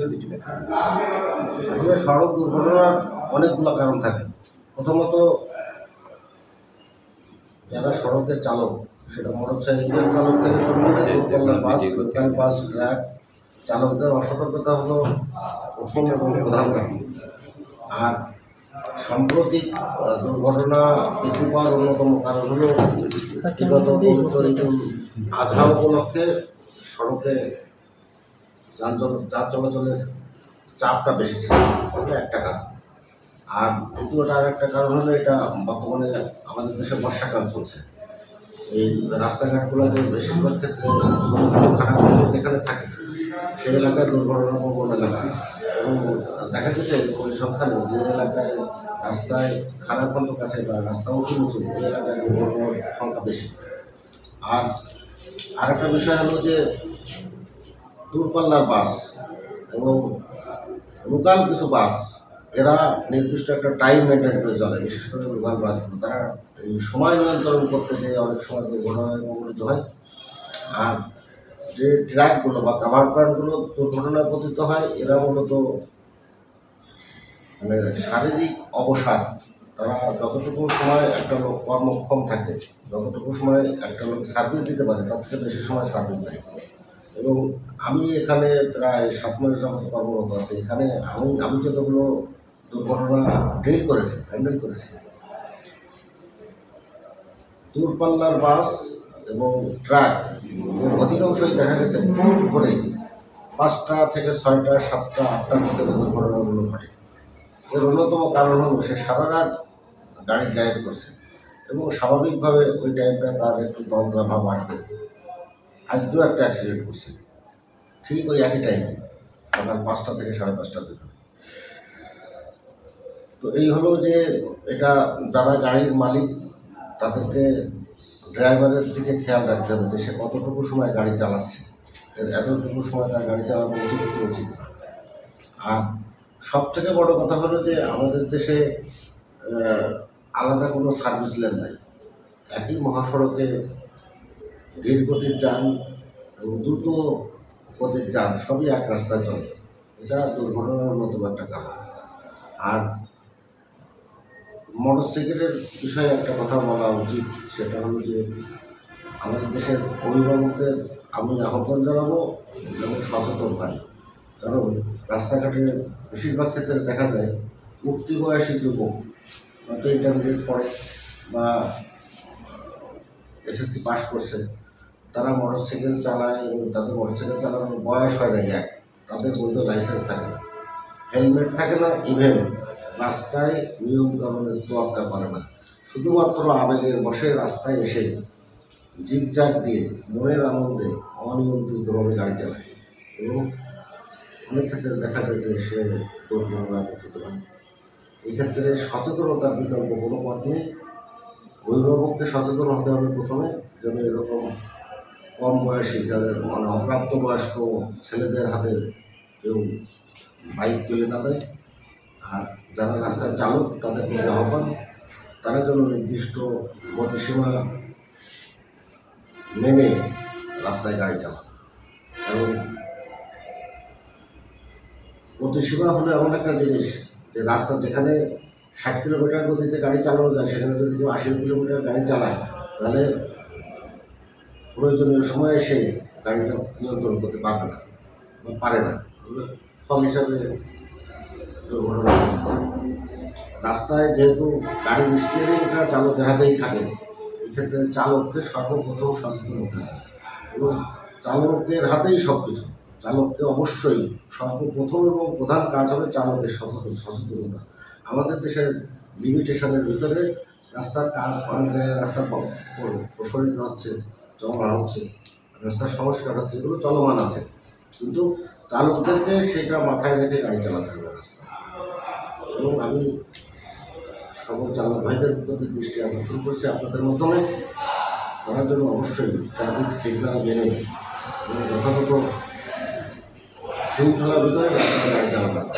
আসলে সড়ক দুর্ঘটনার অনেকগুলো কারণ থাকে। প্রথমত যারা সড়কের চালক, সেটা মোটরসাইকেল চালক থেকে শুরু করে দূরপাল্লার বাস, লোকাল বাস, ট্রাক চালকদের অসতর্কতা হলো প্রথম এবং প্রধান কারণ। আর সাম্প্রতিক দুর্ঘটনা বৃদ্ধি পাওয়ার অন্যতম কারণ হলো বিগত পবিত্র ঈদুল আজহা উপলক্ষে সড়কে যান চলাচলের চাপটা বেশি ছিল, এটা একটা কারণ। আর দ্বিতীয়টা আর একটা কারণ হলো, এটা বর্তমানে আমাদের দেশে বর্ষাকাল চলছে। এই রাস্তাঘাটগুলোতে বেশিরভাগ ক্ষেত্রে সমুদ্র খারাপ যেখানে থাকে সেই এলাকায় দুর্ঘটনা প্রবণ এলাকা, এবং দেখা গেছে পরিসংখ্যানে যে এলাকায় রাস্তায় খানাখন্দ কাছে বা রাস্তা উঁচু উঁচু ওই এলাকায় দুর্ঘটনার সংখ্যা বেশি। আর আরেকটা বিষয় হলো যে দূরপাল্লার বাস এবং লোকাল কিছু বাস, এরা নির্দিষ্ট একটা টাইম মেনটেন করে চলে। বিশেষ করে লোকাল বাসগুলো তারা এই সময় নিয়ন্ত্রণ করতে যেয়ে অনেক সময় দুর্ঘটনায় সংঘটিত হয়। আর যে ট্রাকগুলো বা কাভার প্ল্যানগুলো দুর্ঘটনায় পতিত হয়, এরা মূলত মানে শারীরিক অবসাদ। তারা যতটুকু সময় একটা লোক কর্মক্ষম থাকে, যতটুকু সময় একটা লোক সার্ভিস দিতে পারে, তার থেকে বেশি সময় সার্ভিস দেয়। এবং আমি এখানে প্রায় 7 মাস যাবত কর্মরত আছি। এখানে আমি যতগুলো দুর্ঘটনা হ্যান্ডেল করেছি, দূরপাল্লার বাস এবং ট্রাক এর অধিকাংশই দেখা গেছে খুব ভোরে 5টা থেকে 6টা, 7টা, 8টার ভিতরে দুর্ঘটনাগুলো ঘটে। এর অন্যতম কারণ হলো সে সারা রাত গাড়ি ড্রাইভ করছে এবং স্বাভাবিকভাবে ওই টাইমটা তার একটু তন্দ্রা ভাব আসবে। আজকেও একটা অ্যাক্সিডেন্ট করছে ঠিক ওই একই টাইমে, সকাল 5টা থেকে 5:30টার ভিতরে। তো এই হলো যে এটা যারা গাড়ির মালিক, তাদেরকে ড্রাইভারের দিকে খেয়াল রাখতে হবে যে সে কতটুকু সময় গাড়ি চালাচ্ছে, এতটুকু সময় তার গাড়ি চালানো উচিত কি উচিত না। আর সব থেকে বড় কথা হলো যে আমাদের দেশে আলাদা কোনো সার্ভিস লেন নাই। একই মহাসড়কে ধীর গতির যান এবং দ্রুত গতির যান সবই এক রাস্তায় চলে, এটা দুর্ঘটনার অন্যতম একটা কারণ। আর মোটরসাইকেলের বিষয়ে একটা কথা বলা উচিত, সেটা হলো যে আমাদের দেশের অভিভাবকদের আমি আহ্বান জানাবো যেন সচেতন হয়। কারণ রাস্তাঘাটে বেশিরভাগ ক্ষেত্রে দেখা যায় উঠতি বয়সী যুবক, হয়তো ইন্টারমিডিয়েট পড়ে বা এসএসসি পাস করছে, তারা মোটরসাইকেল চালায় এবং তাদের মোটরসাইকেল চালানোর বয়স হয় না, তাদের বৈধ লাইসেন্স থাকে না, হেলমেট থাকে না, ইভেন রাস্তায় নিয়মকানুনের তোয়াক্কা করে না। শুধুমাত্র আবেগের বশে রাস্তায় এসে জিগজাগ দিয়ে মনের আনন্দে অনিয়ন্ত্রিতভাবে গাড়ি চালায় এবং অনেক ক্ষেত্রে দেখা যায় যে সে দুর্ঘটনায় পতিত হয়। এক্ষেত্রে সচেতনতার বিকল্প কোনো পথ নেই। অভিভাবককে সচেতন হতে হবে প্রথমে, যেন এরকম কম বয়সী যাদের মানে অপ্রাপ্তবয়স্ক ছেলেদের হাতে কেউ বাইক তুলে না দেয়। আর যারা রাস্তার চালক, তাদের প্রতি আহ্বান, তারা যেন নির্দিষ্ট গতিসীমা মেনে রাস্তায় গাড়ি চালান। কারণ গতিসীমা হলো এমন একটা জিনিস যে রাস্তা যেখানে 60 কিলোমিটার গতিতে গাড়ি চালানো যায়, সেখানে যদি কেউ 80 কিলোমিটার গাড়ি চালায়, তাহলে প্রয়োজনীয় সময়ে সে গাড়িটা নিয়ন্ত্রণ করতে পারবে না বা পারে না, ফল হিসাবে দুর্ঘটনা ঘটিত হয়। রাস্তায় যেহেতু গাড়ির স্টিয়ারিংটা চালকের হাতেই থাকে, এক্ষেত্রে চালককে সর্বপ্রথম সচেতন হতে হবে এবং চালকের হাতেই সব কিছু। চালককে অবশ্যই সর্বপ্রথম এবং প্রধান কাজ হবে চালকের সচেতনতা। আমাদের দেশের লিমিটেশনের ভিতরে রাস্তার কাজ, অনেক জায়গায় রাস্তা প্রসারিত হচ্ছে, চওড়া হচ্ছে, রাস্তার সংস্কার হচ্ছে, এগুলো চলমান আছে, কিন্তু চালকদেরকে সেটা মাথায় রেখে গাড়ি চালাতে হবে রাস্তায়। এবং আমি সকল চালক ভাইদের প্রতি দৃষ্টি আকর্ষণ করছি আপনাদের মাধ্যমে, তারা যেন অবশ্যই ট্রাফিক সিগন্যাল মেনে এবং যথাযথ শৃঙ্খলার ভিতরে গাড়ি চালাতে হবে।